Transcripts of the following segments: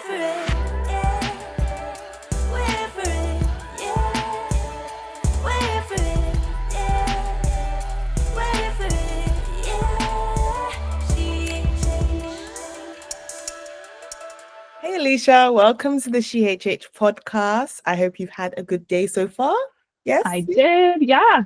for it, yeah. We're here for it, yeah. We're here for it, yeah. We're here for it, yeah. Hey Alisha, welcome to the SheHH Podcast. I hope you've had a good day so far. I Yes? did. Yeah.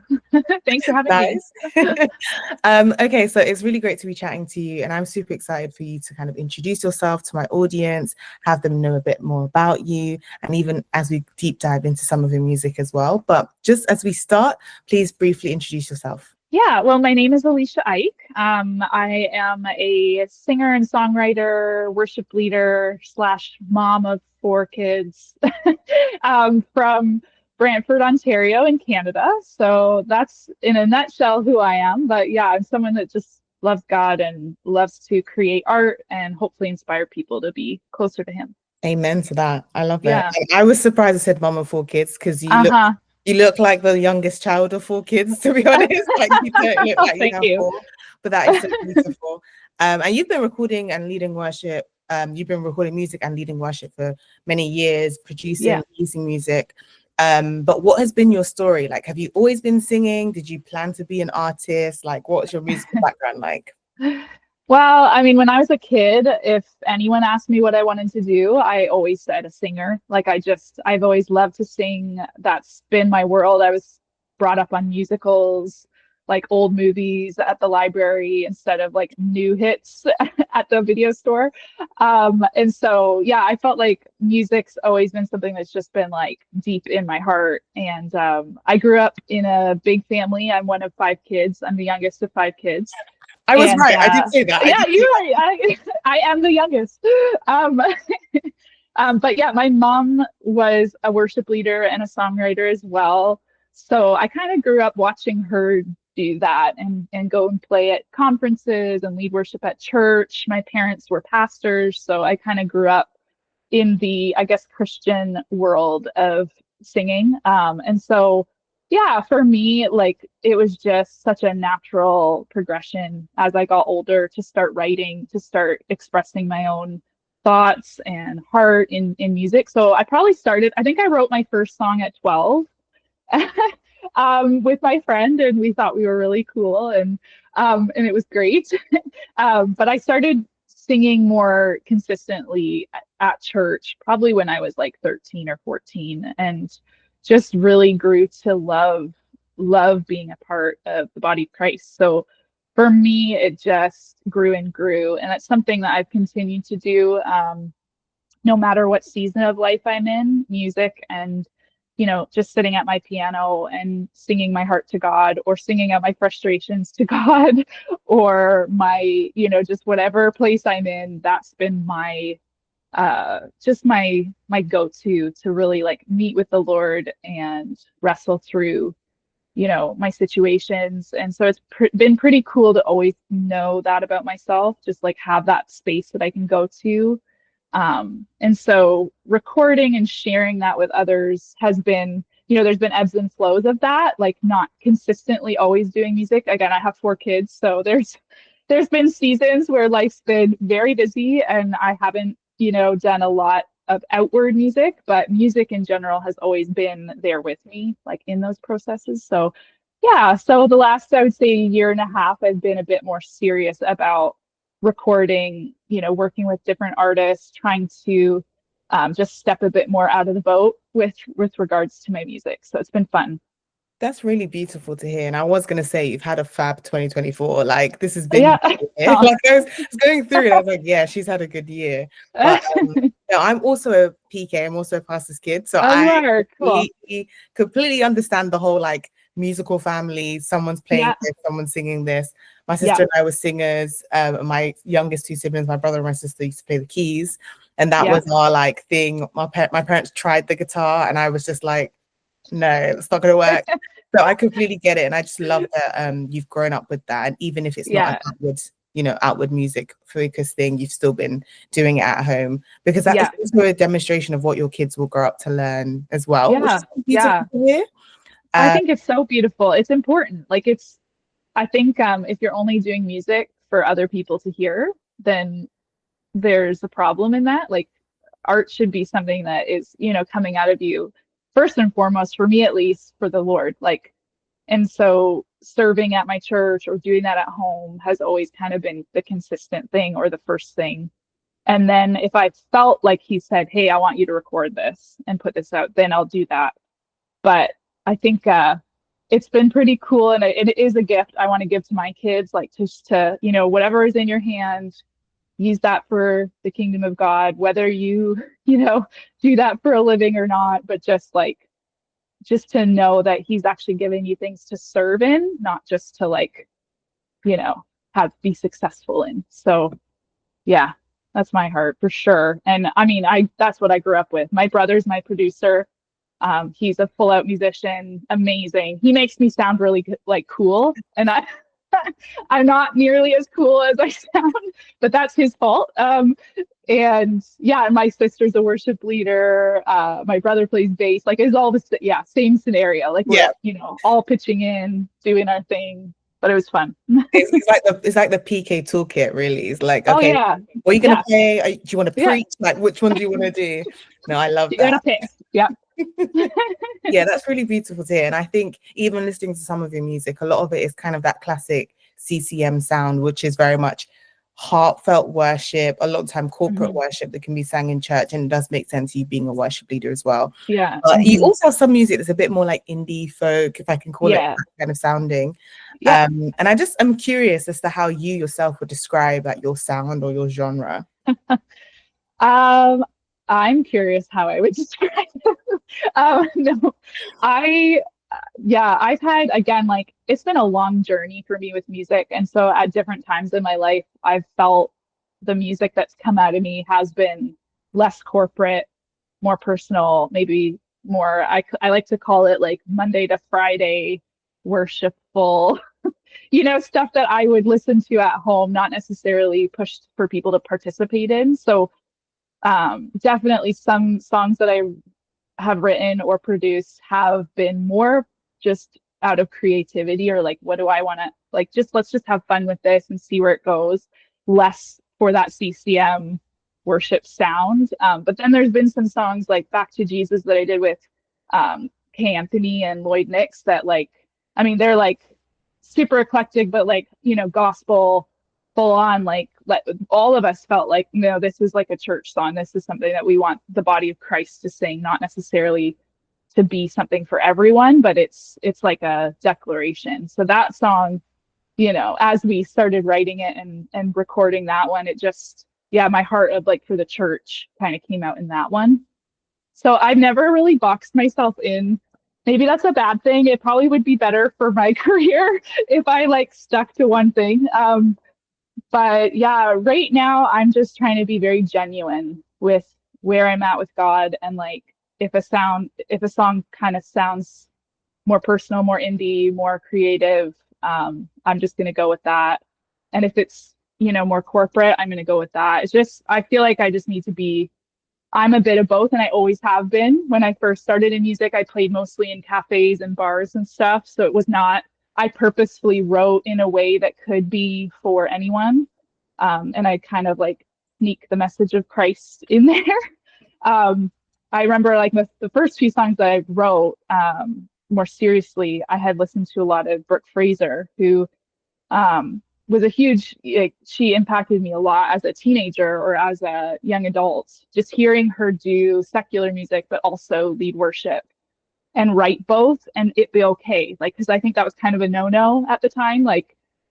Thanks for having me. Nice. Okay, so it's really great to be chatting to you, and I'm super excited for you to kind of introduce yourself to my audience, have them know a bit more about you, and even as we deep dive into some of your music as well. But just as we start, please briefly introduce yourself. Yeah. Well, my name is Alisha Eich. I am a singer and songwriter, worship leader slash mom of 4 kids from Brantford, Ontario in Canada. So that's in a nutshell who I am. But yeah, I'm someone that just loves God and loves to create art and hopefully inspire people to be closer to Him. Amen to that. I love it. Yeah. And I was surprised I said mom of 4 kids because you look like the youngest child of 4 kids, to be honest. Like you don't look like you Thank have you. 4, but that is so beautiful. And you've been recording and leading worship. You've been recording music and leading worship for many years, producing, releasing music. But what has been your story? Like, have you always been singing? Did you plan to be an artist? Like, what's your musical background like? Well, I mean, when I was a kid, if anyone asked me what I wanted to do, I always said a singer. I've always loved to sing. That's been my world. I was brought up on musicals, like old movies at the library instead of like new hits at the video store. And so, yeah, I felt like music's always been something that's just been like deep in my heart. And I grew up in a big family. I'm one of 5 kids. I'm the youngest of 5 kids. I was right. I did say that. Yeah, you're right. I am the youngest. But yeah, my mom was a worship leader and a songwriter as well. So I kind of grew up watching her do that and go and play at conferences and lead worship at church. My parents were pastors, so I kind of grew up in the, I guess, Christian world of singing. And so yeah, for me, like it was just such a natural progression as I got older to start writing, to start expressing my own thoughts and heart in music. So I think I wrote my first song at 12 with my friend, and we thought we were really cool, and it was great. But I started singing more consistently at church probably when I was like 13 or 14, and just really grew to love being a part of the body of Christ. So for me, it just grew and grew. And that's something that I've continued to do no matter what season of life I'm in, music and, just sitting at my piano and singing my heart to God, or singing out my frustrations to God, or my, just whatever place I'm in, that's been my just my go-to to really like meet with the Lord and wrestle through my situations. And so it's been pretty cool to always know that about myself, just like have that space that I can go to, and so recording and sharing that with others has been, there's been ebbs and flows of that, like not consistently always doing music. Again, I have 4 kids, so there's been seasons where life's been very busy and I haven't done a lot of outward music, but music in general has always been there with me, like in those processes. So yeah, so the last, I would say, year and a half, I've been a bit more serious about recording, working with different artists, trying to just step a bit more out of the boat with regards to my music. So it's been fun. That's really beautiful to hear. And I was going to say, you've had a fab 2024. Like, this has been, Yeah. like, I was going through it. I was like, yeah, she's had a good year. But I'm also a PK. I'm also a pastor's kid. So I completely understand the whole, like, musical family. Someone's playing this, someone's singing this. My sister and I were singers. My youngest 2 siblings, my brother and my sister, used to play the keys. And that was our, like, thing. My parents tried the guitar, and I was just like, no, it's not going to work. So I completely get it. And I just love that you've grown up with that. And even if it's not an outward music focused thing, you've still been doing it at home, because that is also a demonstration of what your kids will grow up to learn as well. I think it's so beautiful. It's important. Like I think if you're only doing music for other people to hear, then there's a problem in that. Like art should be something that is, coming out of you first and foremost, for me at least, for the Lord. Like, and so serving at my church or doing that at home has always kind of been the consistent thing, or the first thing. And then if I felt like he said, hey, I want you to record this and put this out, then I'll do that. But I think it's been pretty cool, and it is a gift I want to give to my kids, like just to, whatever is in your hand, use that for the kingdom of God, whether you, do that for a living or not, but just to know that he's actually giving you things to serve in, not just to be successful in. So yeah, that's my heart for sure. And I mean, that's what I grew up with. My brother's my producer. He's a full out musician, amazing. He makes me sound really cool, and I'm not nearly as cool as I sound, but that's his fault. And yeah, my sister's a worship leader. My brother plays bass. Like, it's all this, same scenario. Like, we're, all pitching in, doing our thing. But it was fun. It's like the PK toolkit, really. It's like, okay, what are you gonna play? Do you want to preach? Like, which one do you want to do? No, I love that. You gotta pick. Yeah. Yeah, that's really beautiful to hear. And I think even listening to some of your music, a lot of it is kind of that classic CCM sound, which is very much heartfelt worship, a lot of time corporate worship that can be sang in church, and it does make sense, you being a worship leader as well. Yeah. But you also have some music that's a bit more like indie folk, if I can call it, that kind of sounding. Yeah. And I'm curious as to how you yourself would describe like your sound or your genre. I'm curious how I would describe it. No, I've had, again, it's been a long journey for me with music. And so at different times in my life, I've felt the music that's come out of me has been less corporate, more personal, maybe more, I like to call it like Monday to Friday worshipful, stuff that I would listen to at home, not necessarily pushed for people to participate in. So definitely some songs that I have written or produced have been more just out of creativity, or like, what do I want to, let's just have fun with this and see where it goes, less for that CCM worship sound. But then there's been some songs like Back to Jesus that I did with Kay Anthony and Lloyd Nix that they're super eclectic, but gospel, full on, all of us felt like, no, this is like a church song. This is something that we want the body of Christ to sing, not necessarily to be something for everyone, but it's like a declaration. So that song, as we started writing it and recording that one, it just, my heart of for the church kind of came out in that one. So I've never really boxed myself in. Maybe that's a bad thing. It probably would be better for my career if I stuck to one thing. But yeah, right now I'm just trying to be very genuine with where I'm at with God, and if a song kind of sounds more personal, more indie, more creative, I'm just going to go with that. And if it's, more corporate, I'm going to go with that. It's just, I feel like I just need to be, I'm a bit of both, and I always have been. When I first started in music, I played mostly in cafes and bars and stuff. So it was not, I purposefully wrote in a way that could be for anyone. And I kind of sneak the message of Christ in there. I remember the first few songs that I wrote, more seriously, I had listened to a lot of Brooke Fraser, who was a huge, she impacted me a lot as a teenager or as a young adult, just hearing her do secular music, but also lead worship and write both, and it be okay. Because I think that was kind of a no-no at the time.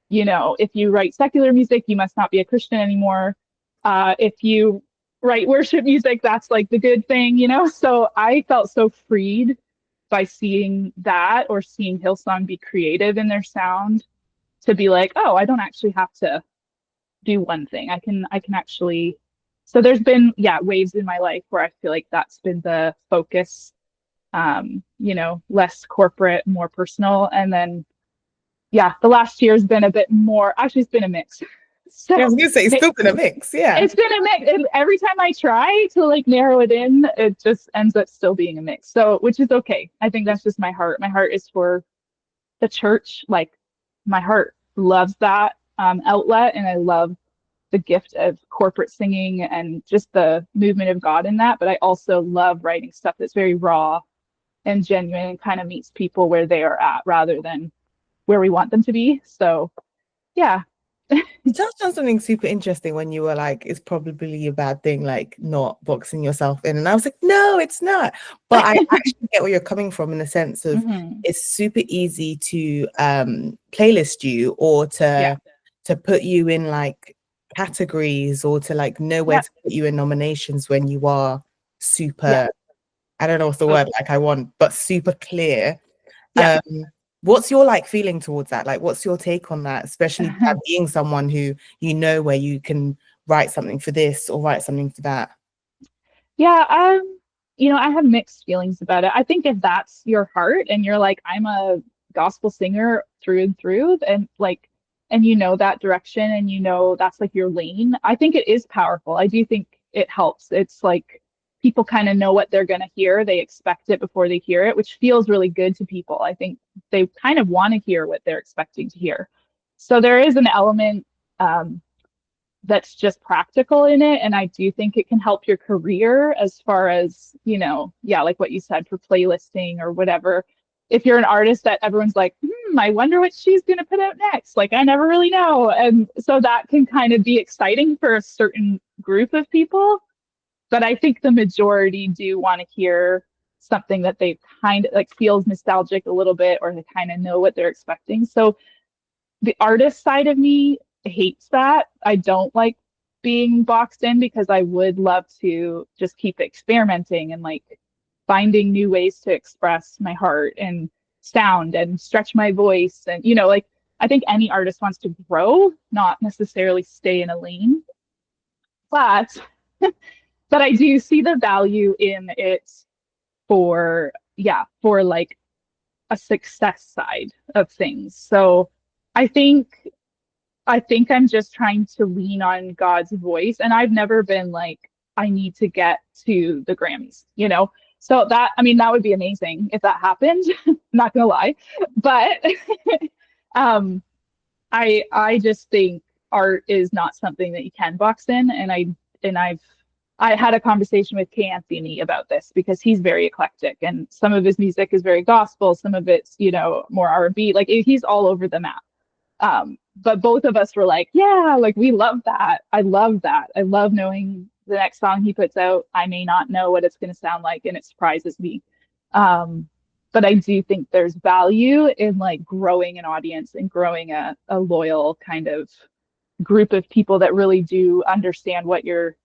If you write secular music, you must not be a Christian anymore. If you write worship music, that's the good thing, So I felt so freed by seeing that, or seeing Hillsong be creative in their sound, to be oh, I don't actually have to do one thing. I can actually. So there's been waves in my life where I feel like that's been the focus, less corporate, more personal. And then the last year has been a bit more, actually it's been a mix. So I was gonna say, it's still been a mix. Yeah, it's been a mix, and every time I try to narrow it in, it just ends up still being a mix. So, which is okay. I think that's just my heart. My heart is for the church. My heart loves that outlet, and I love the gift of corporate singing and just the movement of God in that. But I also love writing stuff that's very raw and genuine and kind of meets people where they are at rather than where we want them to be. So yeah. You touched on something super interesting when you were like, it's probably a bad thing, like not boxing yourself in. And I was like, no, it's not. But I actually get where you're coming from in the sense of it's super easy to playlist you or to put you in like categories or to like know where to put you in nominations when you are super, I don't know what's the word like I want, but super clear. What's your like feeling towards that? Like, what's your take on that? Especially being someone who, you know, where you can write something for this or write something for that. Yeah, you know, I have mixed feelings about it. I think if that's your heart and you're like, I'm a gospel singer through and through, and like, and you know that direction and you know that's like your lane, I think it is powerful. I do think it helps. It's like people kind of know what they're going to hear. They expect it before they hear it, which feels really good to people. I think they kind of want to hear what they're expecting to hear. So there is an element that's just practical in it. And I do think it can help your career as far as, you know, like what you said for playlisting or whatever. If you're an artist that everyone's like, I wonder what she's going to put out next. Like, I never really know. And so that can kind of be exciting for a certain group of people. But I think the majority do want to hear something that they kind of like feels nostalgic a little bit, or they kind of know what they're expecting. So the artist side of me hates that. I don't like being boxed in because I would love to just keep experimenting and like finding new ways to express my heart and sound and stretch my voice. And, you know, like I think any artist wants to grow, not necessarily stay in a lane. But I do see the value in it for like a success side of things. So I think I'm just trying to lean on God's voice. And I've never been like, I need to get to the Grammys, you know? So that, I mean, that would be amazing if that happened. Not gonna lie. But I just think art is not something that you can box in. And I had a conversation with K. Anthony about this because he's very eclectic and some of his music is very gospel, some of it's, you know, more R&B, like he's all over the map. But both of us were like, yeah, like we love that. I love that. I love knowing the next song he puts out. I may not know what it's going to sound like and it surprises me. But I do think there's value in like growing an audience and growing a loyal kind of group of people that really do understand what you're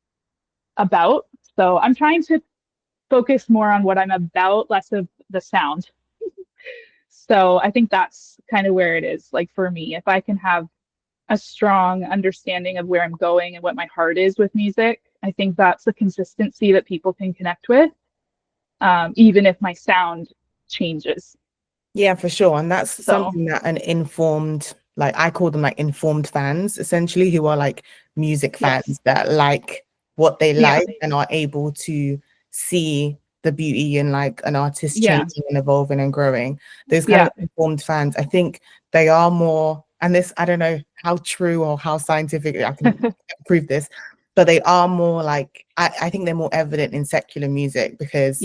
about. So I'm trying to focus more on what I'm about, less of the sound. So I think that's kind of where it is. Like for me, if I can have a strong understanding of where I'm going and what my heart is with music, I think that's the consistency that people can connect with, even if my sound changes. Yeah, for sure. And that's something that an informed, like I call them like informed fans, essentially, who are like music fans that like what they like and are able to see the beauty in like an artist changing and evolving and growing. Those kind of informed fans, I think they are more, and this, I don't know how true or how scientific I can prove this, but they are more like, I think they're more evident in secular music because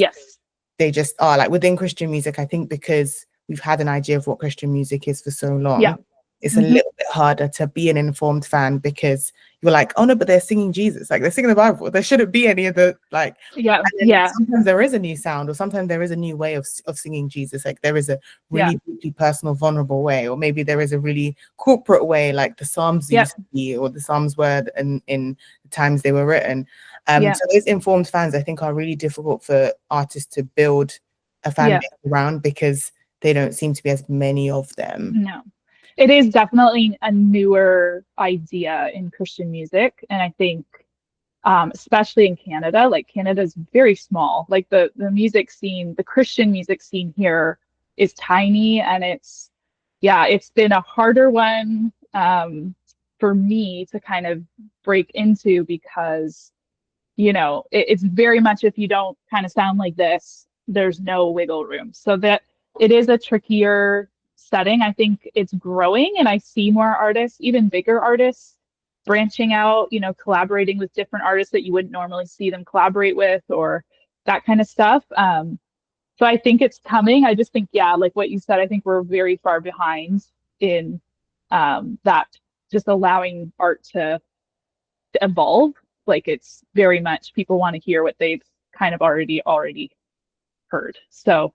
they just are like within Christian music. I think because we've had an idea of what Christian music is for so long, it's a little bit harder to be an informed fan because you're like, oh no, but they're singing Jesus, like they're singing the Bible. There shouldn't be any of the like, sometimes there is a new sound, or sometimes there is a new way of singing Jesus. Like there is a really deeply personal, vulnerable way, or maybe there is a really corporate way, like the Psalms used to be, or the Psalms were in the times they were written. So those informed fans, I think, are really difficult for artists to build a fan base around because they don't seem to be as many of them. No. It is definitely a newer idea in Christian music. And I think, especially in Canada, like Canada is very small. Like the music scene, the Christian music scene here is tiny. And it's been a harder one for me to kind of break into because, you know, it's very much if you don't kind of sound like this, there's no wiggle room. So that it is a trickier setting. I think it's growing and I see more artists, even bigger artists, branching out, you know, collaborating with different artists that you wouldn't normally see them collaborate with, or that kind of stuff. So I think it's coming. I just think, yeah, like what you said, I think we're very far behind in that, just allowing art to evolve. Like it's very much people want to hear what they've kind of already heard. So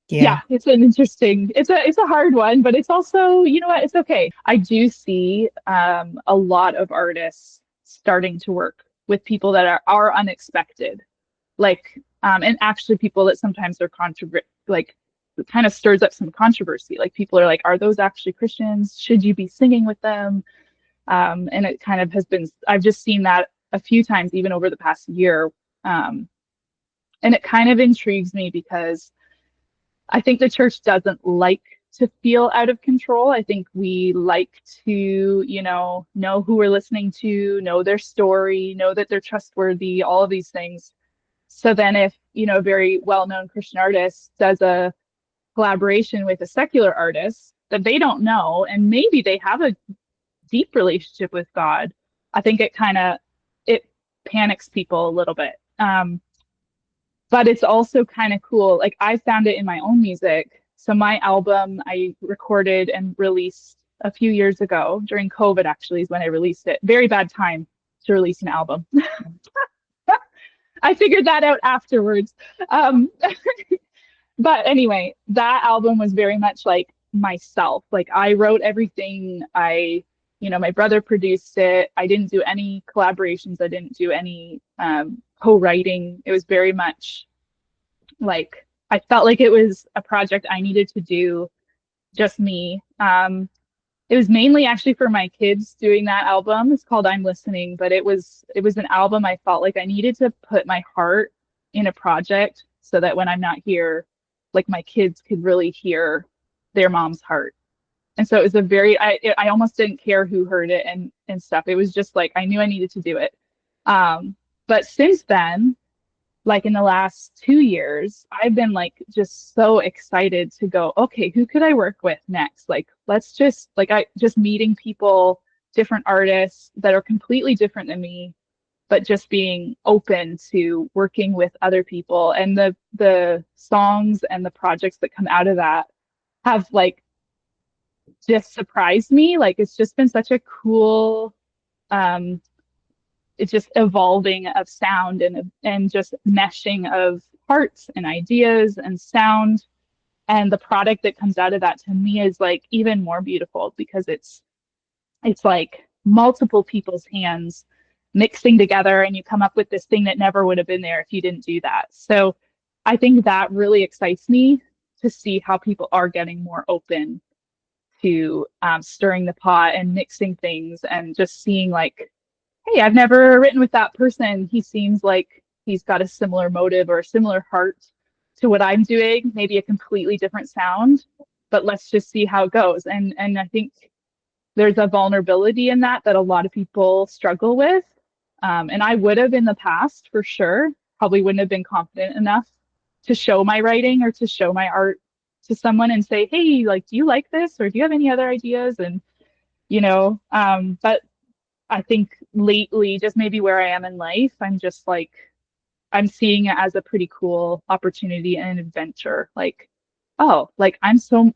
yeah, it's an interesting, it's a hard one, but it's also, you know what, it's okay. I do see a lot of artists starting to work with people that are unexpected, like and actually people that sometimes are like it kind of stirs up some controversy. Like people are like, are those actually Christians? Should you be singing with them? And it kind of has been, I've just seen that a few times, even over the past year. And it kind of intrigues me because I think the church doesn't like to feel out of control. I think we like to, you know who we're listening to, know their story, know that they're trustworthy, all of these things. So then if, you know, a very well-known Christian artist does a collaboration with a secular artist that they don't know, and maybe they have a deep relationship with God, I think it panics people a little bit. But it's also kind of cool. Like I found it in my own music. So my album I recorded and released a few years ago during COVID, actually, is when I released it. Very bad time to release an album. I figured that out afterwards. But anyway, that album was very much like myself. Like I wrote everything. My brother produced it. I didn't do any collaborations. I didn't do any co-writing. It was very much like, I felt like it was a project I needed to do, just me. It was mainly actually for my kids doing that album. It's called I'm Listening, but it was an album I felt like I needed to put my heart in a project so that when I'm not here, like my kids could really hear their mom's heart. And so it was I almost didn't care who heard it and stuff. It was just like, I knew I needed to do it. But since then, like in the last 2 years, I've been like just so excited to go, okay, who could I work with next? Like, let's just meeting people, different artists that are completely different than me, but just being open to working with other people. And the songs and the projects that come out of that have like just surprised me. Like it's just been such a cool it's just evolving of sound and just meshing of hearts and ideas and sound. And the product that comes out of that to me is like even more beautiful because it's like multiple people's hands mixing together, and you come up with this thing that never would have been there if you didn't do that. So I think that really excites me to see how people are getting more open to stirring the pot and mixing things, and just seeing like, hey, I've never written with that person. He seems like he's got a similar motive or a similar heart to what I'm doing, maybe a completely different sound, but let's just see how it goes. And I think there's a vulnerability in that a lot of people struggle with. And I would have in the past, for sure, probably wouldn't have been confident enough to show my writing or to show my art to someone and say, hey, like, do you like this? Or do you have any other ideas? And, but I think lately, just maybe where I am in life, I'm just like, I'm seeing it as a pretty cool opportunity and an adventure. Like, oh, like I'm so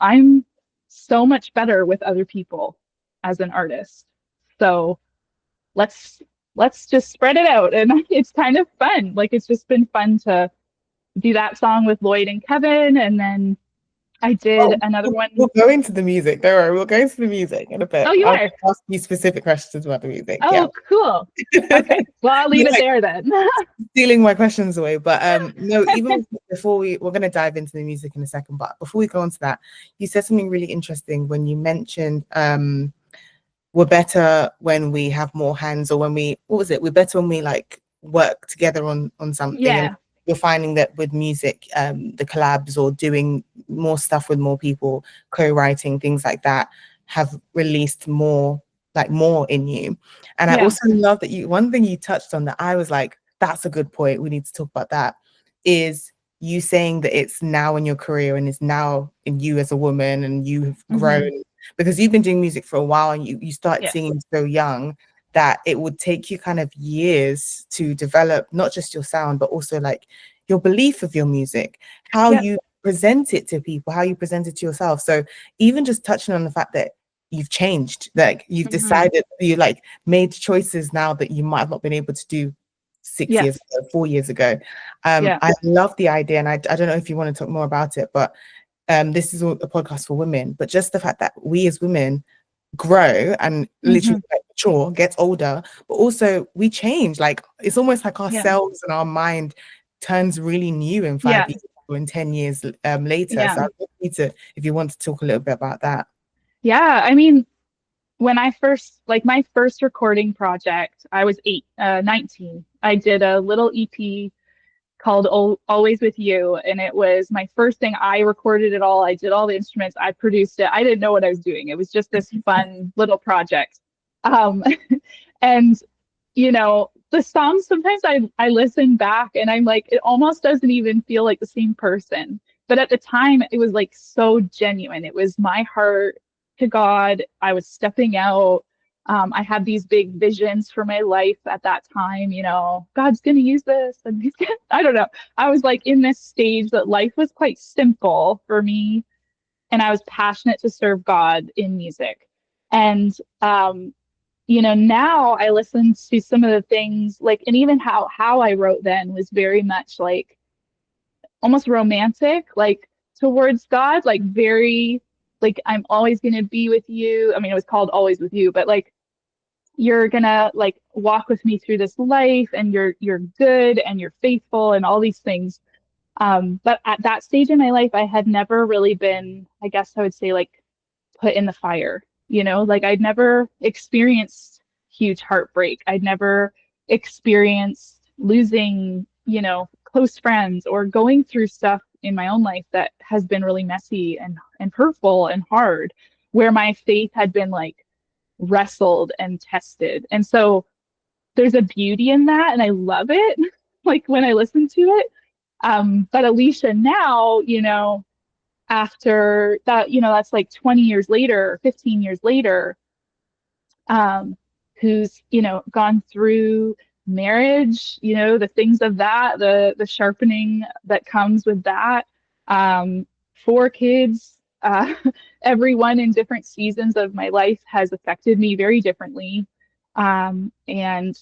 much better with other people as an artist. So let's just spread it out. And it's kind of fun. Like, it's just been fun to do that song with Lloyd and Kevin. And then I did another one. We'll go into the music. Don't worry, we'll go into the music in a bit. Oh, you are? I'll ask you specific questions about the music. Oh, yeah. Cool. Okay. Well, I'll leave it there then. Stealing my questions away. But no, even before we're going to dive into the music in a second, but before we go on to that, you said something really interesting when you mentioned we're better when we have more hands, or when we're better when we like work together on something. Yeah. And you're finding that with music, the collabs or doing more stuff with more people, co-writing, things like that, have released more in you. And I also love that one thing you touched on that I was like, that's a good point, we need to talk about that, is you saying that it's now in your career and it's now in you as a woman, and you've grown because you've been doing music for a while, and you started singing so young, that it would take you kind of years to develop not just your sound, but also like your belief of your music, how you present it to people, how you present it to yourself. So even just touching on the fact that you've changed, like you've decided, you like made choices now that you might have not been able to do 6 years ago, 4 years ago. I love the idea, and I don't know if you want to talk more about it, but this is a podcast for women, but just the fact that we as women grow and literally like, mature, get older, but also we change. Like it's almost like our cells and our mind turns really new in 5 years or in 10 years later. So I'd love you to, if you want to talk a little bit about that. Yeah, I mean, when I first, like my first recording project, I was 19. I did a little EP called Always With You, and it was my first thing. I recorded it all. I did all the instruments. I produced it. I didn't know what I was doing. It was just this fun little project. And, you know, the songs, sometimes I listen back and I'm like, it almost doesn't even feel like the same person. But at the time, it was like so genuine. It was my heart to God. I was stepping out. I had these big visions for my life at that time, you know, God's going to use this. And he's gonna, I don't know. I was like in this stage that life was quite simple for me. And I was passionate to serve God in music. And, you know, now I listen to some of the things like, and even how I wrote then was very much like almost romantic, like towards God, like very, like, I'm always going to be with you. I mean, it was called Always With You, but like, you're gonna like walk with me through this life, and you're good and you're faithful and all these things. But at that stage in my life, I had never really been, I guess I would say, like put in the fire, you know, like I'd never experienced huge heartbreak. I'd never experienced losing, you know, close friends or going through stuff in my own life that has been really messy and hurtful and hard, where my faith had been like wrestled and tested. And so there's a beauty in that, and I love it like when I listen to it. But Alisha now, you know, after that, you know, that's like 20 years later, 15 years later, who's, you know, gone through marriage, you know, the things of that, the sharpening that comes with that, 4 kids, everyone in different seasons of my life has affected me very differently. And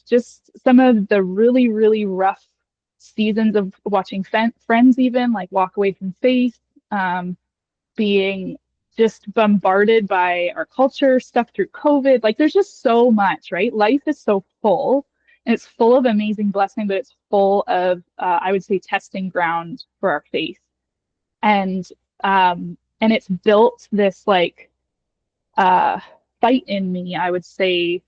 just some of the really, really rough seasons of watching friends even like walk away from faith, being just bombarded by our culture stuff through COVID. Like there's just so much, right? Life is so full, and it's full of amazing blessing, but it's full of, I would say, testing ground for our faith. And it's built this like fight in me, I would say,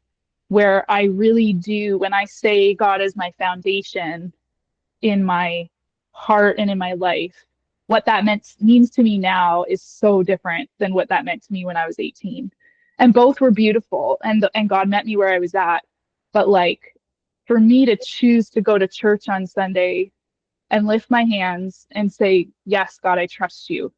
where I really do, when I say God is my foundation in my heart and in my life, what that means to me now is so different than what that meant to me when I was 18. And both were beautiful, and God met me where I was at. But like, for me to choose to go to church on Sunday and lift my hands and say, yes, God, I trust you.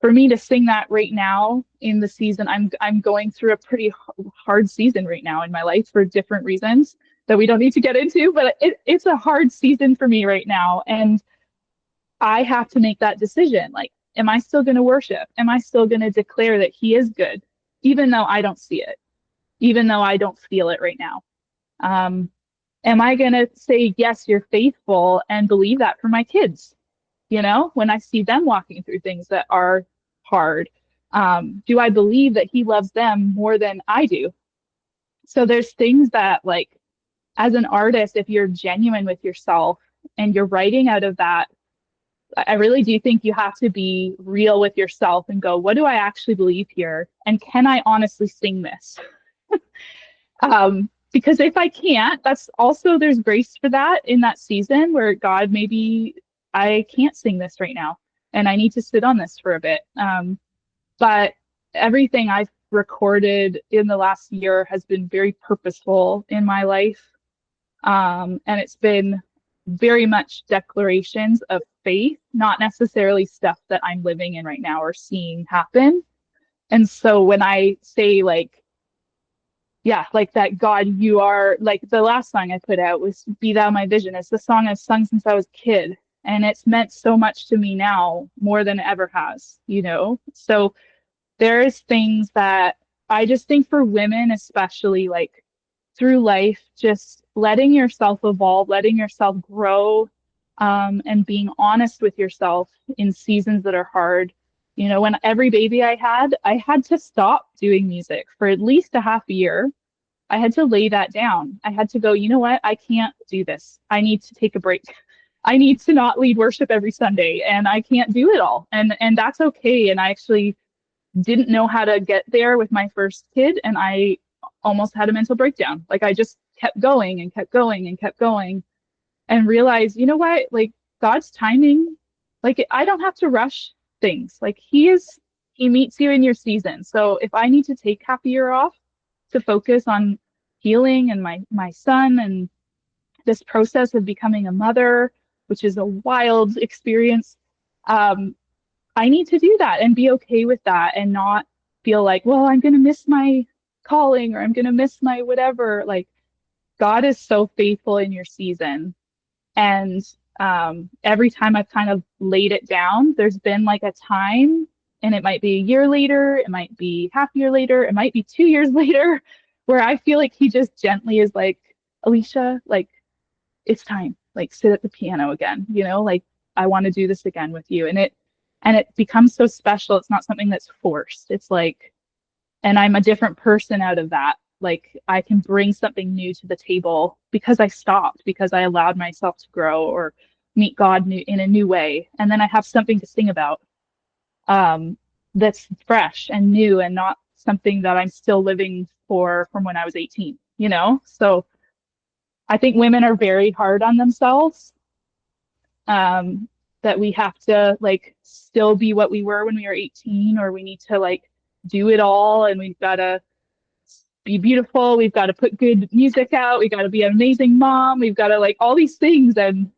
For me to sing that right now in the season, I'm going through a pretty hard season right now in my life for different reasons that we don't need to get into, but it's a hard season for me right now. And I have to make that decision. Like, am I still going to worship? Am I still going to declare that he is good, even though I don't see it, even though I don't feel it right now? Am I going to say, yes, you're faithful, and believe that for my kids? You know, when I see them walking through things that are hard, do I believe that he loves them more than I do? So there's things that, like, as an artist, if you're genuine with yourself and you're writing out of that, I really do think you have to be real with yourself and go, what do I actually believe here? And can I honestly sing this? Because if I can't, that's also, there's grace for that in that season where God, maybe I can't sing this right now and I need to sit on this for a bit. But everything I've recorded in the last year has been very purposeful in my life. And it's been very much declarations of faith, not necessarily stuff that I'm living in right now or seeing happen. And so when I say, like, yeah, like that God, you are, like the last song I put out was Be Thou My Vision. It's the song I've sung since I was a kid. And it's meant so much to me now, more than it ever has, you know? So there's things that I just think for women, especially like through life, just letting yourself evolve, letting yourself grow, and being honest with yourself in seasons that are hard. You know, when every baby I had to stop doing music for at least a half a year. I had to lay that down. I had to go, you know what? I can't do this. I need to take a break. I need to not lead worship every Sunday, and I can't do it all. And that's okay. And I actually didn't know how to get there with my first kid, and I almost had a mental breakdown. Like I just kept going and kept going and kept going, and realized, you know what? Like God's timing, like I don't have to rush things. Like he meets you in your season. So if I need to take half a year off to focus on healing and my son and this process of becoming a mother, which is a wild experience, I need to do that and be okay with that and not feel like, well, I'm going to miss my calling or I'm going to miss my whatever. Like God is so faithful in your season. And every time I've kind of laid it down, there's been like a time, and it might be a year later, it might be half a year later, it might be 2 years later, where I feel like he just gently is like, Alisha, like, it's time, like sit at the piano again, you know, like I want to do this again with you. And it becomes so special. It's not something that's forced. It's like, and I'm a different person out of that. Like I can bring something new to the table because I stopped, because I allowed myself to grow or meet God in a new way. And then I have something to sing about that's fresh and new and not something that I'm still living for from when I was 18, you know? So I think women are very hard on themselves, that we have to like still be what we were when we were 18, or we need to like do it all, and we've got to be beautiful, we've got to put good music out, we've got to be an amazing mom, we've got to like all these things. And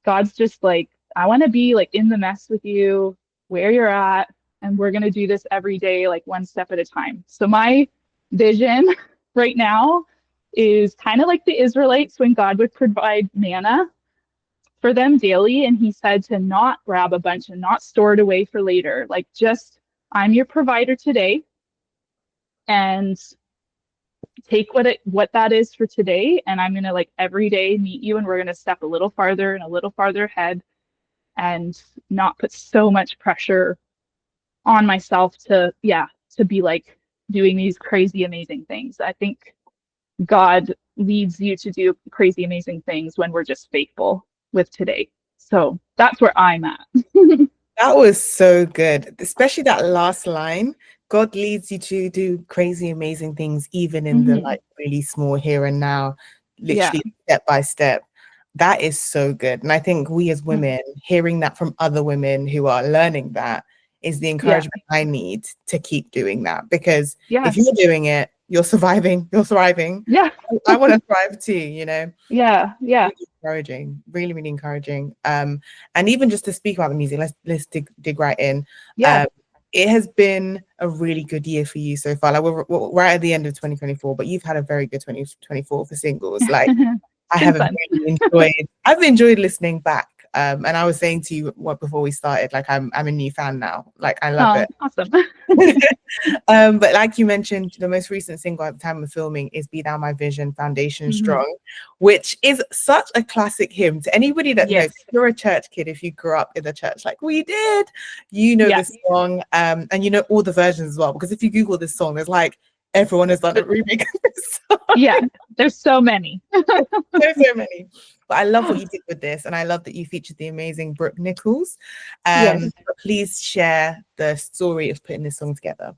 God's just like, I want to be like in the mess with you where you're at, and we're going to do this every day, like one step at a time. So my vision right now is kind of like the Israelites when God would provide manna for them daily, and he said to not grab a bunch and not store it away for later. Like, just, I'm your provider today, and take what that is for today, and I'm gonna like every day meet you, and we're gonna step a little farther and a little farther ahead, and not put so much pressure on myself to be like doing these crazy amazing things. I think God leads you to do crazy amazing things when we're just faithful with today. So that's where I'm at. That was so good, especially that last line. God leads you to do crazy amazing things, even in the like really small here and now, literally step by step. That is so good. And I think we as women, hearing that from other women who are learning that, is the encouragement I need to keep doing that. Because if you're doing it, you're surviving, you're thriving. Yeah. I want to thrive too, you know? Yeah. Really encouraging, really, really encouraging. And even just to speak about the music, let's dig right in. Yeah. It has been a really good year for you so far. Like we're right at the end of 2024, but you've had a very good 2024 for singles. Like I've enjoyed listening back. And I was saying to you before we started, like I'm a new fan now. Like I love it. Awesome. But like you mentioned, the most recent single at the time of filming is Be Thou My Vision, Foundation Strong, which is such a classic hymn. To anybody that knows, if you're a church kid, if you grew up in the church like we did, you know this song, and you know all the versions as well. Because if you Google this song, there's like everyone has done a remake of this song. Yeah, there's so many. There's so many. But I love what you did with this, and I love that you featured the amazing Brooke Nichols. But please share the story of putting this song together.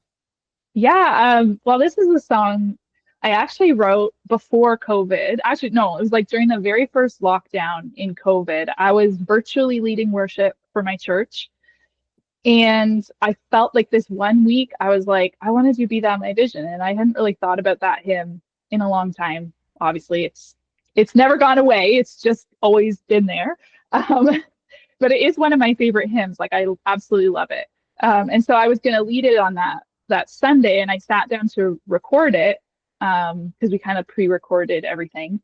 Yeah, well, this is a song I actually wrote before COVID. Actually, no, it was like during the very first lockdown in COVID. I was virtually leading worship for my church. And I felt like this one week, I was like, I want to do Be That My Vision. And I hadn't really thought about that hymn in a long time. Obviously, it's never gone away. It's just always been there. But it is one of my favorite hymns. Like I absolutely love it. And so I was going to lead it on that that Sunday, and I sat down to record it because we kind of pre-recorded everything.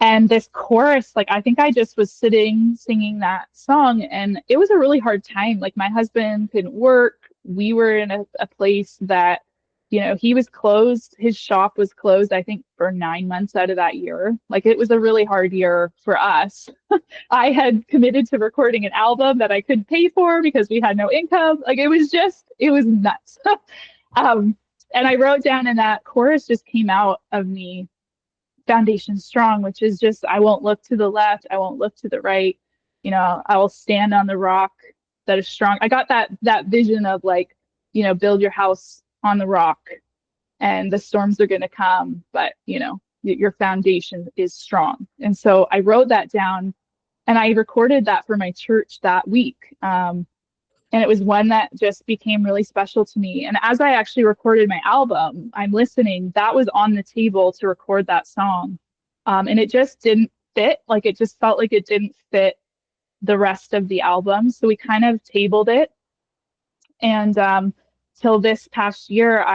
And this chorus, like, I think I just was singing that song, and it was a really hard time. Like, my husband couldn't work. We were in a place that, you know, he was closed. His shop was closed, I think, for 9 months out of that year. Like, it was a really hard year for us. I had committed to recording an album that I couldn't pay for because we had no income. Like, it was nuts. And I wrote down, and that chorus just came out of me, foundation strong, which is just, I won't look to the left, I won't look to the right, you know, I will stand on the rock that is strong. I got that vision of, like, you know, build your house on the rock and the storms are going to come, but, you know, your foundation is strong. And so I wrote that down, and I recorded that for my church that week. And it was one that just became really special to me. And as I actually recorded my album, I'm listening, that was on the table to record that song. And it just didn't fit. Like, it just felt like it didn't fit the rest of the album. So we kind of tabled it. And till this past year,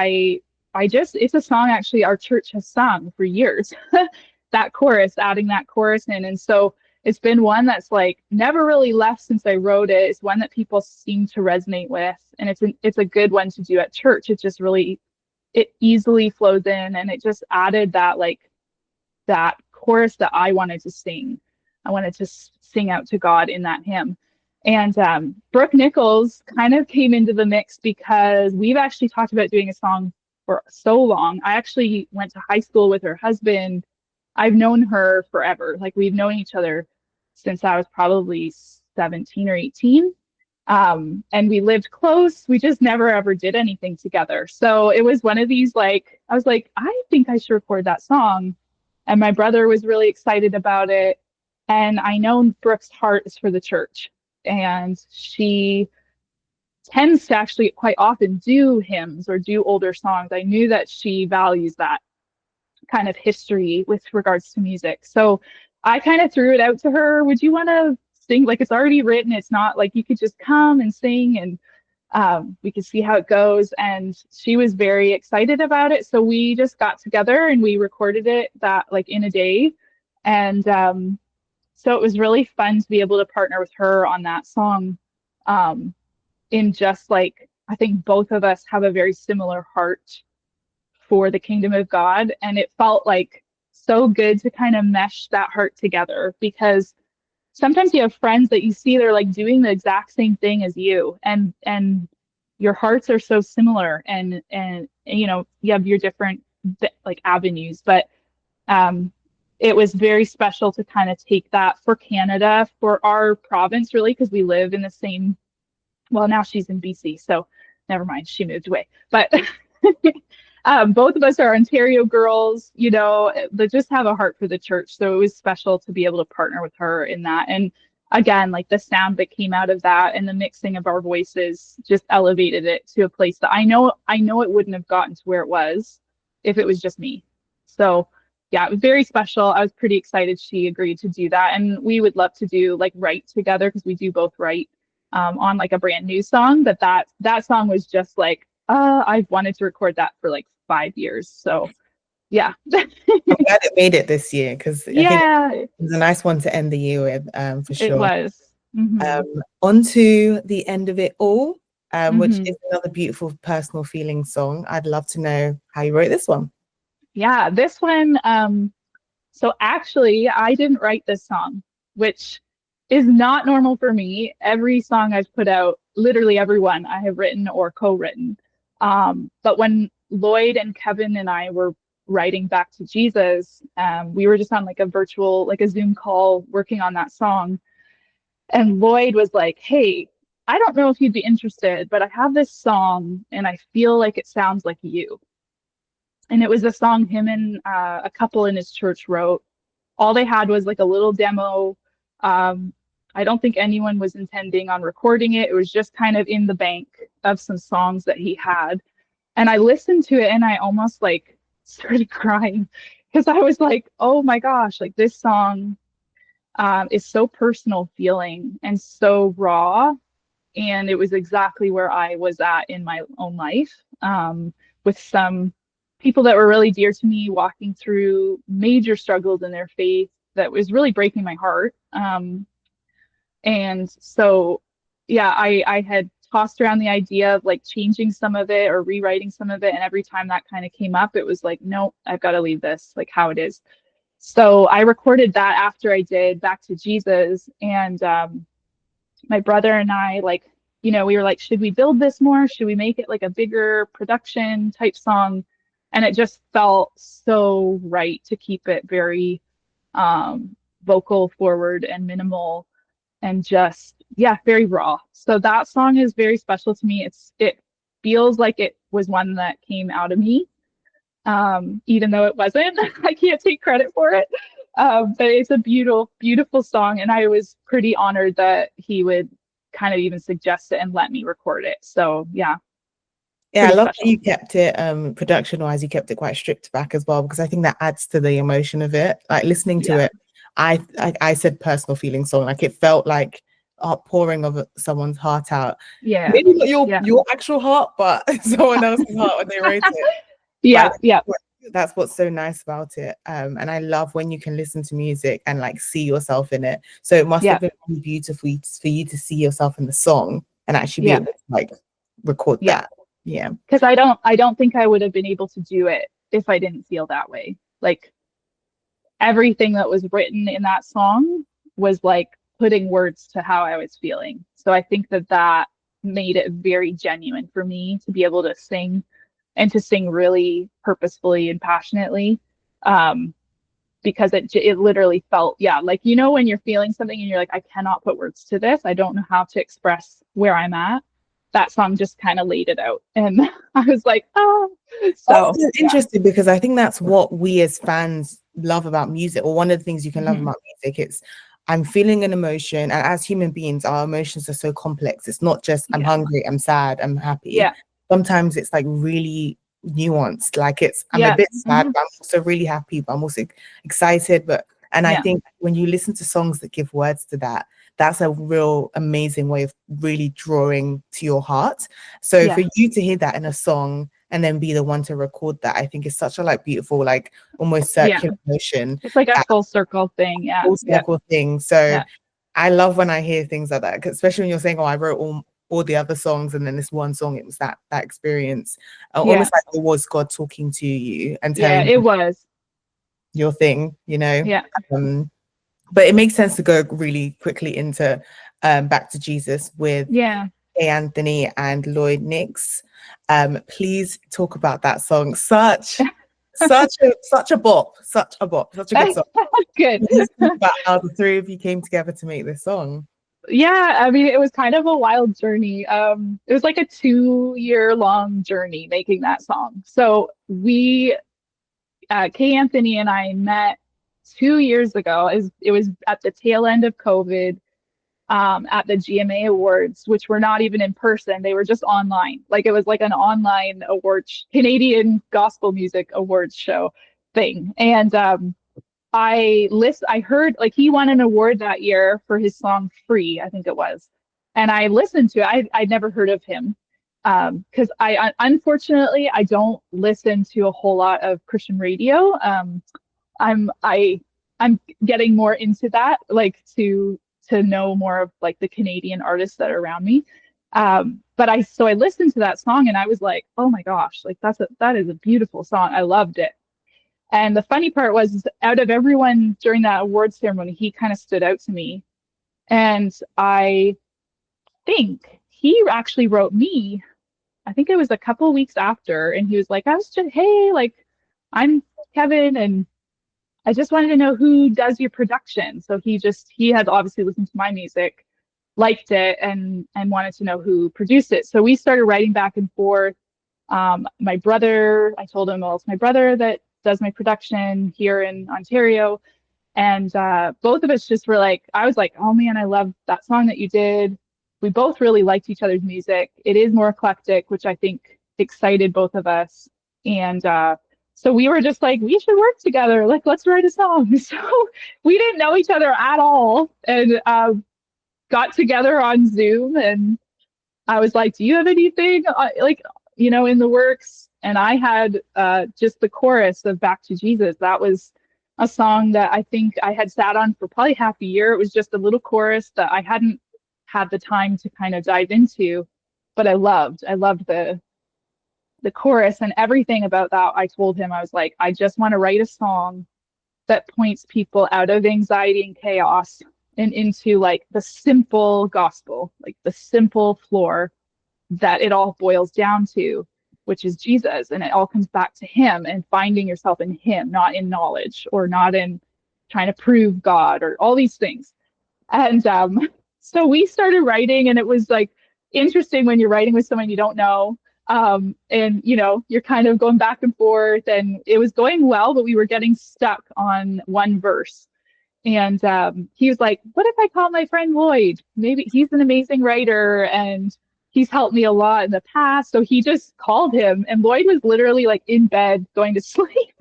it's a song actually our church has sung for years, that chorus, adding that chorus in. And so it's been one that's, like, never really left since I wrote it. It's one that people seem to resonate with, and it's a good one to do at church. It just really, it easily flows in, and it just added that, like, that chorus that I wanted to sing. I wanted to sing out to God in that hymn. And Brooke Nichols kind of came into the mix because we've actually talked about doing a song for so long. I actually went to high school with her husband. I've known her forever. Like, we've known each other since I was probably 17 or 18. And we lived close. We just never ever did anything together. So it was one of these, like, I was like, I think I should record that song. And my brother was really excited about it. And I know Brooke's heart is for the church. And she tends to actually quite often do hymns or do older songs. I knew that she values that kind of history with regards to music. So I kind of threw it out to her. Would you want to sing? Like, it's already written. It's not like you could just come and sing, and we could see how it goes. And she was very excited about it. So we just got together and we recorded it in a day. And so it was really fun to be able to partner with her on that song. In just, like, I think both of us have a very similar heart for the kingdom of God. And it felt like so good to kind of mesh that heart together, because sometimes you have friends that you see, they're, like, doing the exact same thing as you, and your hearts are so similar, and you know, you have your different, like, avenues, but it was very special to kind of take that for Canada, for our province, really, because we live in the same, well, now she's in BC, so never mind, she moved away, but both of us are Ontario girls, you know, that just have a heart for the church. So it was special to be able to partner with her in that. And again, like, the sound that came out of that and the mixing of our voices just elevated it to a place that I know it wouldn't have gotten to where it was if it was just me. So yeah, it was very special. I was pretty excited she agreed to do that. And we would love to do, like, write together, because we do both write on, like, a brand new song. But that song was just like, I've wanted to record that for, like, 5 years. So yeah. I'm glad it made it this year, because yeah, I think it was a nice one to end the year with, for sure. It was. On to the end of it all, which Mm-hmm. is another beautiful personal feeling song. I'd love to know how you wrote this one. Yeah, this one. So actually, I didn't write this song, which is not normal for me. Every song I've put out, literally every one, I have written or co-written. But when Lloyd and Kevin and I were writing Back to Jesus, we were just on, like, a virtual, like, a Zoom call working on that song. And Lloyd was like, hey, I don't know if you'd be interested, but I have this song and I feel like it sounds like you. And it was a song him and a couple in his church wrote. All they had was, like, a little demo. I don't think anyone was intending on recording it. It was just kind of in the bank of some songs that he had. And I listened to it and I almost, like, started crying, because I was like, oh my gosh, like, this song is so personal feeling and so raw. and it was exactly where I was at in my own life, with some people that were really dear to me walking through major struggles in their faith that was really breaking my heart. And so, yeah, I had tossed around the idea of like changing some of it or rewriting some of it. And every time that kind of came up, it was like, no, I've got to leave this like how it is. So I recorded that after I did Back to Jesus. And my brother and I, like, we were like, should we build this more? Should we make it like a bigger production type song? And it just felt so right to keep it very vocal forward and minimal and just, yeah, very raw. So that song is very special to me. It feels like it was one that came out of me, even though it wasn't. I can't take credit for it. But it's a beautiful, beautiful song. And I was pretty honored that he would kind of even suggest it and let me record it. So, yeah. Yeah, I love that you kept it, production-wise, you kept it quite stripped back as well, because I think that adds to the emotion of it. Like listening to it, I said personal feeling song, like it felt like outpouring of someone's heart out. Yeah. Maybe not your actual heart, but someone else's heart when they wrote it. Yeah. That's what's so nice about it. And I love when you can listen to music and like see yourself in it. So it must have been really beautiful for you to see yourself in the song and actually be able to like record that. Yeah. Because I don't think I would have been able to do it if I didn't feel that way. Like everything that was written in that song was like putting words to how I was feeling. So I think that made it very genuine for me to be able to sing and to sing really purposefully and passionately, because it literally felt, like, when you're feeling something and you're like, I cannot put words to this. I don't know how to express where I'm at. That song just kind of laid it out. And I was like, oh. So it's interesting because I think that's what we as fans love about music, or one of the things you can love about music. It's I'm feeling an emotion, and as human beings, our emotions are so complex. It's not just I'm hungry, I'm sad, I'm happy. Yeah. Sometimes it's like really nuanced. Like I'm a bit sad, but I'm also really happy, but I'm also excited. And I think when you listen to songs that give words to that, that's a real amazing way of really drawing to your heart. So for you to hear that in a song and then be the one to record that, I think is such a like beautiful, like almost circular motion. It's like a full circle thing. Yeah. Full circle thing. So I love when I hear things like that, especially when you're saying, oh, I wrote all the other songs and then this one song, it was that experience. Almost like it was God talking to you and telling it was your thing, but it makes sense to go really quickly into Back to Jesus with Anthony and Lloyd Nix. Please talk about that song. Such a bop, such a good song. Good. About how the three of you came together to make this song. Yeah, I mean, it was kind of a wild journey. It was like a 2-year-long journey making that song. So we, Kay Anthony and I met 2 years ago. It was at the tail end of COVID, at the GMA Awards, which were not even in person. They were just online. Like it was like an online awards, Canadian gospel music awards show thing. And I heard like he won an award that year for his song Free, I think it was. And I listened to it. I'd never heard of him. Because unfortunately I don't listen to a whole lot of Christian radio. I'm getting more into that, like to know more of like the Canadian artists that are around me. But I listened to that song and I was like, oh my gosh, like that is a beautiful song. I loved it. And the funny part was, out of everyone during that award ceremony, he kind of stood out to me. And I think he actually wrote me, I think it was a couple of weeks after, and he was like, hey, like, I'm Kevin, and I just wanted to know who does your production. So he had obviously listened to my music, liked it, and wanted to know who produced it. So we started writing back and forth. My brother, I told him, well, it's my brother that does my production here in Ontario. And both of us just were like, I was like, oh man, I love that song that you did. We both really liked each other's music. It is more eclectic, which I think excited both of us. And so we were just like, we should work together. Like, let's write a song. So we didn't know each other at all, and got together on Zoom and I was like, do you have anything like, in the works? And I had just the chorus of Back to Jesus. That was a song that I think I had sat on for probably half a year. It was just a little chorus that I hadn't had the time to kind of dive into, but I loved the chorus and everything about that. I told him, I was like, I just want to write a song that points people out of anxiety and chaos and into like the simple gospel, like the simple floor that it all boils down to, which is Jesus. And it all comes back to him and finding yourself in him, not in knowledge or not in trying to prove God or all these things. And so we started writing, and it was like interesting when you're writing with someone you don't know. And you're kind of going back and forth, and it was going well, but we were getting stuck on one verse. And he was like, what if I call my friend Lloyd? Maybe he's an amazing writer and he's helped me a lot in the past. So he just called him, and Lloyd was literally like in bed going to sleep.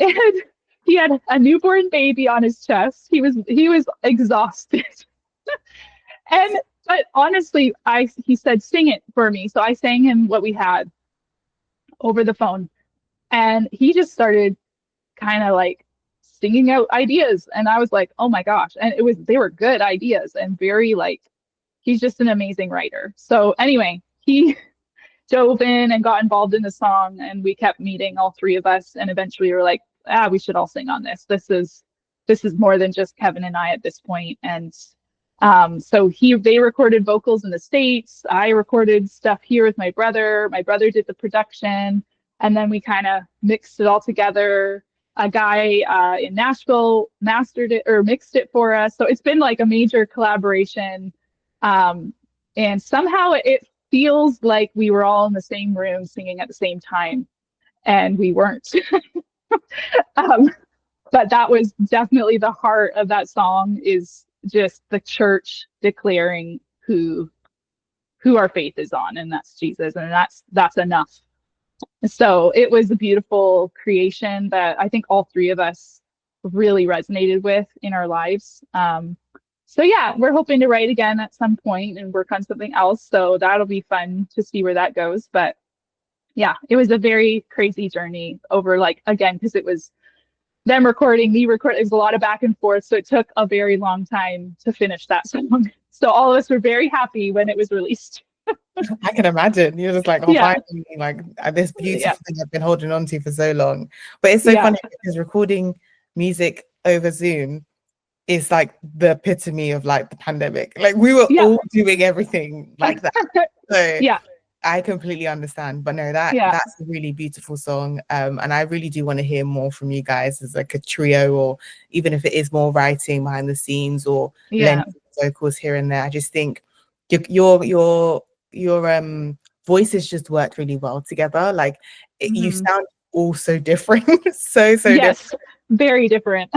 And he had a newborn baby on his chest. He was exhausted. But honestly, he said, sing it for me. So I sang him what we had over the phone. And he just started kind of like singing out ideas. And I was like, oh my gosh. And they were good ideas and very like, he's just an amazing writer. So anyway, he dove in and got involved in the song, and we kept meeting, all three of us. And eventually we were like, we should all sing on this. This is more than just Kevin and I at this point. And so they recorded vocals in the States. I recorded stuff here with my brother. My brother did the production, and then we kind of mixed it all together. A guy in Nashville mastered it or mixed it for us. So it's been like a major collaboration. And somehow it feels like we were all in the same room singing at the same time, and we weren't. But that was definitely the heart of that song, is just the church declaring who our faith is on, and that's Jesus, and that's enough. So it was a beautiful creation that I think all three of us really resonated with in our lives. So yeah, we're hoping to write again at some point and work on something else. So that'll be fun to see where that goes. But yeah, it was a very crazy journey over, like, again, because it was them recording, me recording. It was a lot of back and forth. So it took a very long time to finish that song. So all of us were very happy when it was released. I can imagine. You're just like, finally, like this beautiful thing I've been holding on to for so long. But it's so funny because recording music over Zoom is like the epitome of like the pandemic. Like we were all doing everything like that. So I completely understand. But no, that's a really beautiful song. And I really do want to hear more from you guys as like a trio, or even if it is more writing behind the scenes or vocals here and there. I just think your voices just worked really well together. Like you sound all so different. so different. Very different.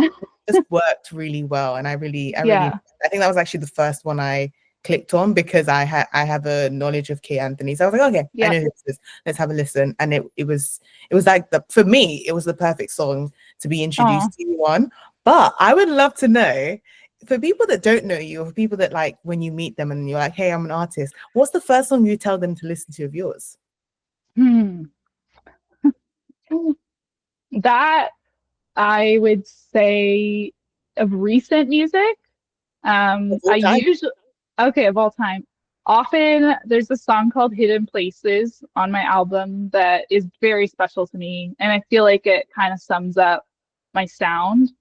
Just worked really well, and I think that was actually the first one I clicked on, because I have a knowledge of Kate Anthony, so I was like, okay, I know who this is, let's have a listen. And it was like for me it was the perfect song to be introduced to you on. But I would love to know, for people that don't know you, or for people that like when you meet them and you're like, hey, I'm an artist, what's the first song you tell them to listen to of yours? That I would say of recent music. Of all time. Often there's a song called Hidden Places on my album that is very special to me. And I feel like it kind of sums up my sound.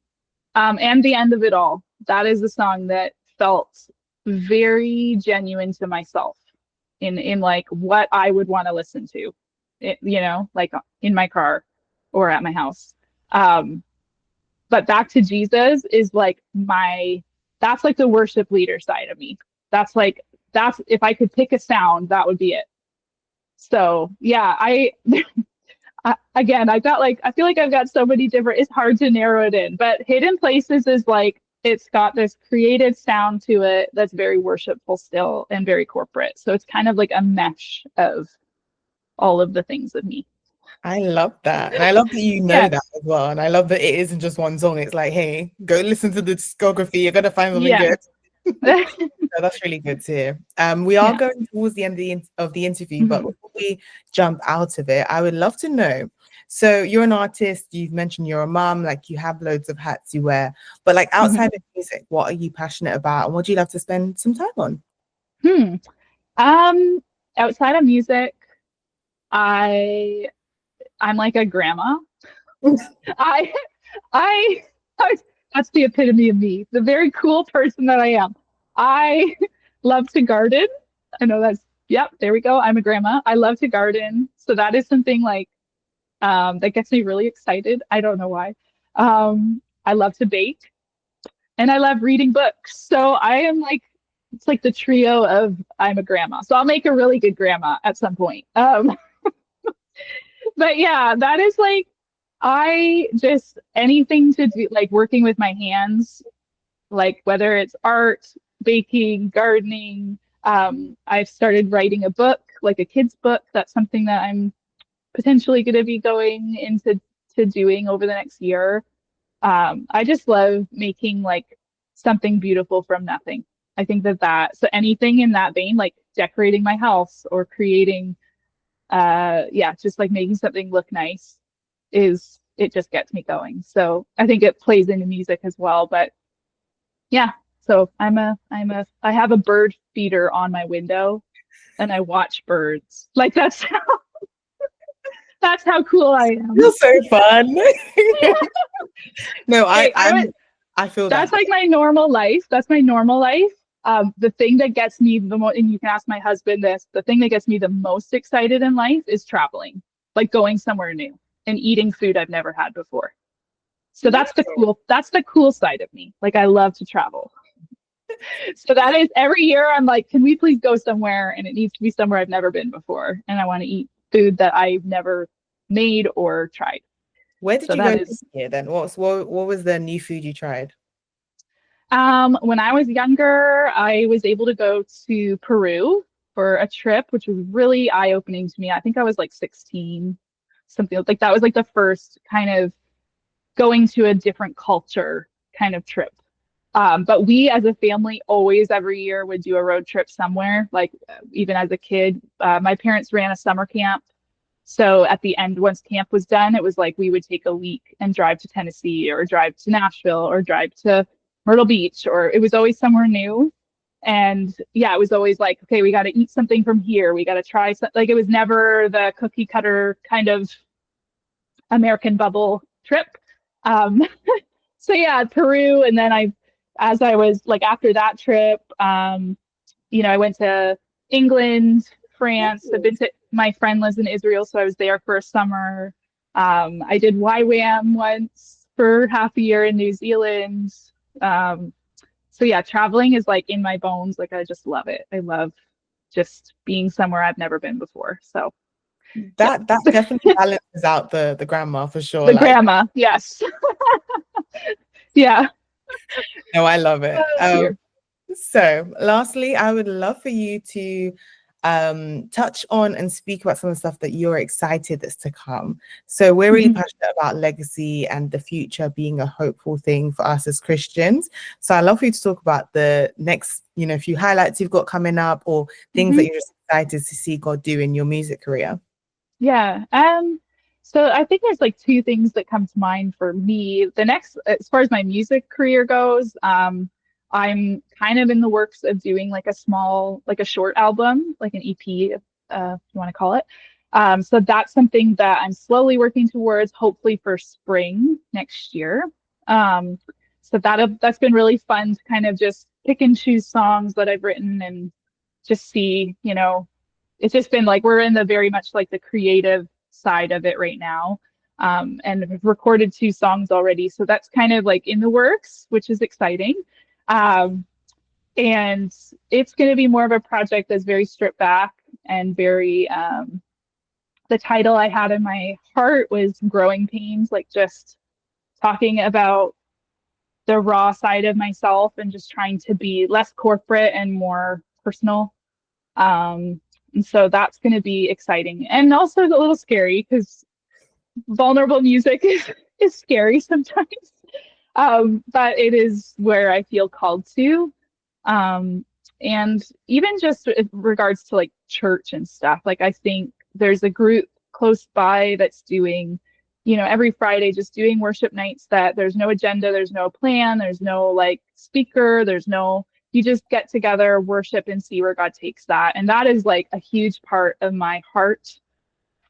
And The End of It All. That is a song that felt very genuine to myself in like what I would want to listen to, like in my car or at my house. But Back to Jesus is like that's like the worship leader side of me. That's if I could pick a sound, that would be it. So yeah, I feel like I've got so many different, it's hard to narrow it in, but Hidden Places is like, it's got this creative sound to it that's very worshipful still and very corporate. So it's kind of like a mesh of all of the things of me. I love that. And I love that you know that as well. And I love that it isn't just one song. It's like, hey, go listen to the discography. You're going to find something good. That's really good to hear. We are going towards the end of the interview, but before we jump out of it, I would love to know. So you're an artist, you've mentioned you're a mom, like you have loads of hats you wear, but like outside of music, what are you passionate about and what do you love to spend some time on? Outside of music, I'm like a grandma. I that's the epitome of me, the very cool person that I am. I love to garden. I know there we go. I'm a grandma. I love to garden. So that is something like that gets me really excited. I don't know why. I love to bake and I love reading books. So I am like, it's like the trio of I'm a grandma. So I'll make a really good grandma at some point. But yeah, that is like, I just anything to do, like working with my hands, like whether it's art, baking, gardening. I've started writing a book, like a kid's book. That's something that I'm potentially going to be going into doing over the next year. I just love making like something beautiful from nothing. I think so anything in that vein, like decorating my house or creating, just like making something look nice it just gets me going. So I think it plays into music as well, but yeah. So I have a bird feeder on my window and I watch birds. Like that's how cool I am. You're so fun. No, I feel that's like my normal life. That's my normal life. The thing that gets me the most, and you can ask my husband this, the thing that gets me the most excited in life is traveling, like going somewhere new and eating food I've never had before. So that's the cool side of me. Like I love to travel. So that is every year I'm like, can we please go somewhere? And it needs to be somewhere I've never been before. And I want to eat food that I've never made or tried. Where did you go this year then? What was the new food you tried? When I was younger, I was able to go to Peru for a trip, which was really eye-opening to me. I think I was like 16, something like that was like the first kind of going to a different culture kind of trip. But we as a family always every year would do a road trip somewhere, like even as a kid. My parents ran a summer camp. So at the end, once camp was done, it was like we would take a week and drive to Tennessee or drive to Nashville or drive to Myrtle Beach, or it was always somewhere new. And yeah, it was always like, okay, we got to eat something from here. We got to try something. Like it was never the cookie cutter kind of American bubble trip. So yeah, Peru. And then as I was like, after that trip, I went to England, France. I've been to, my friend lives in Israel, so I was there for a summer. I did YWAM once for half a year in New Zealand. So yeah, traveling is like in my bones. Like I just love it. I love just being somewhere I've never been before. So that definitely balances out the grandma for sure. The grandma, yes. Yeah. No, I love it. So lastly, I would love for you to touch on and speak about some of the stuff that you're excited that's to come. So we're really passionate about legacy and the future being a hopeful thing for us as Christians. So I'd love for you to talk about the next, few highlights you've got coming up or things that you're just excited to see God do in your music career. Yeah. So I think there's like two things that come to mind for me. The next, as far as my music career goes, I'm kind of in the works of doing like a short album, like an EP, if you want to call it. So that's something that I'm slowly working towards, hopefully for spring next year. So that's been really fun to kind of just pick and choose songs that I've written and just see, it's just been like, we're in the very much like the creative side of it right now. And I've recorded 2 songs already. So that's kind of like in the works, which is exciting. And it's going to be more of a project that's very stripped back and very, the title I had in my heart was Growing Pains, like just talking about the raw side of myself and just trying to be less corporate and more personal. And so that's going to be exciting and also a little scary because vulnerable music is scary sometimes. But it is where I feel called to. And even just in regards to like church and stuff, like I think there's a group close by that's doing, every Friday just doing worship nights that there's no agenda, there's no plan, there's no like speaker, you just get together, worship, and see where God takes that. And that is like a huge part of my heart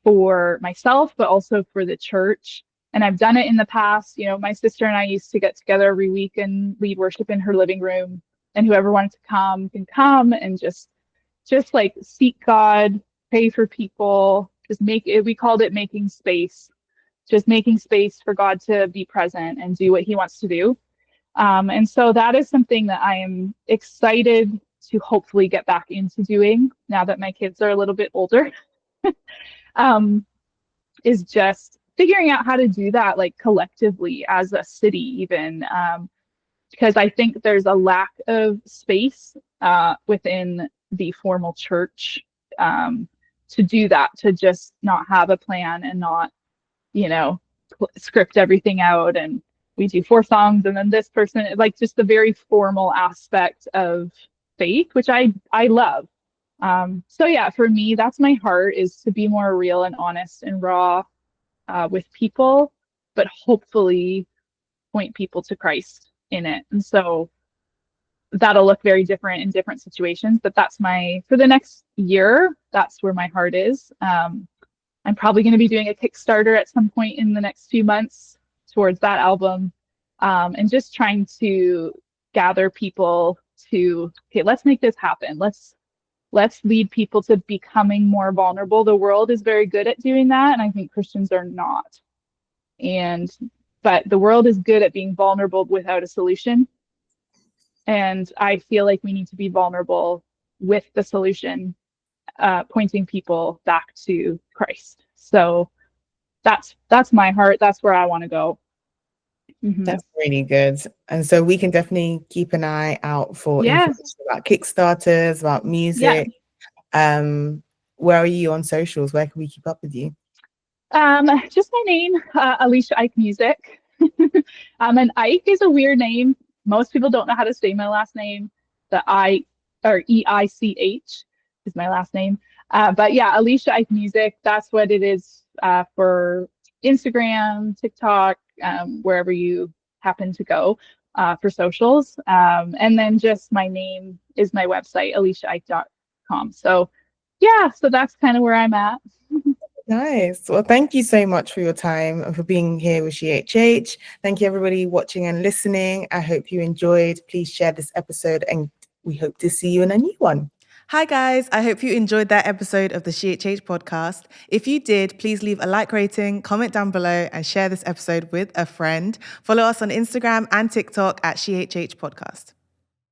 for myself, but also for the church. And I've done it in the past. My sister and I used to get together every week and lead worship in her living room, and whoever wanted to come can come, and just like seek God, pray for people, just we called it making space, just making space for God to be present and do what he wants to do. And so that is something that I am excited to hopefully get back into doing now that my kids are a little bit older. Is just figuring out how to do that like collectively as a city even, because I think there's a lack of space within the formal church to do that, to just not have a plan and not, script everything out, and we do 4 songs and then this person, like just the very formal aspect of faith, which I love. So yeah, for me, that's my heart, is to be more real and honest and raw with people, but hopefully point people to Christ in it. And so that'll look very different in different situations, but for the next year, that's where my heart is. I'm probably going to be doing a Kickstarter at some point in the next few months towards that album, and just trying to gather people to, okay, let's make this happen. Let's lead people to becoming more vulnerable. The world is very good at doing that, and I think Christians are not. But the world is good at being vulnerable without a solution. And I feel like we need to be vulnerable with the solution, pointing people back to Christ. So that's my heart. That's where I want to go. Mm-hmm. That's really good. And so we can definitely keep an eye out for information about Kickstarters, about music. Yeah. Where are you on socials? Where can we keep up with you? Just my name, Alisha Eich Music. And Eich is a weird name. Most people don't know how to say my last name. The EICH is my last name. But yeah, Alisha Eich Music, that's what it is for Instagram, TikTok, wherever you happen to go for socials. And then just my name is my website, alishaeich.com. So yeah, so that's kind of where I'm at. Nice. Well, thank you so much for your time and for being here with SheHH. Thank you, everybody watching and listening. I hope you enjoyed. Please share this episode, and we hope to see you in a new one. Hi guys, I hope you enjoyed that episode of the SheHH podcast. If you did, please leave a like rating, comment down below, and share this episode with a friend. Follow us on Instagram and TikTok at SheHH Podcast.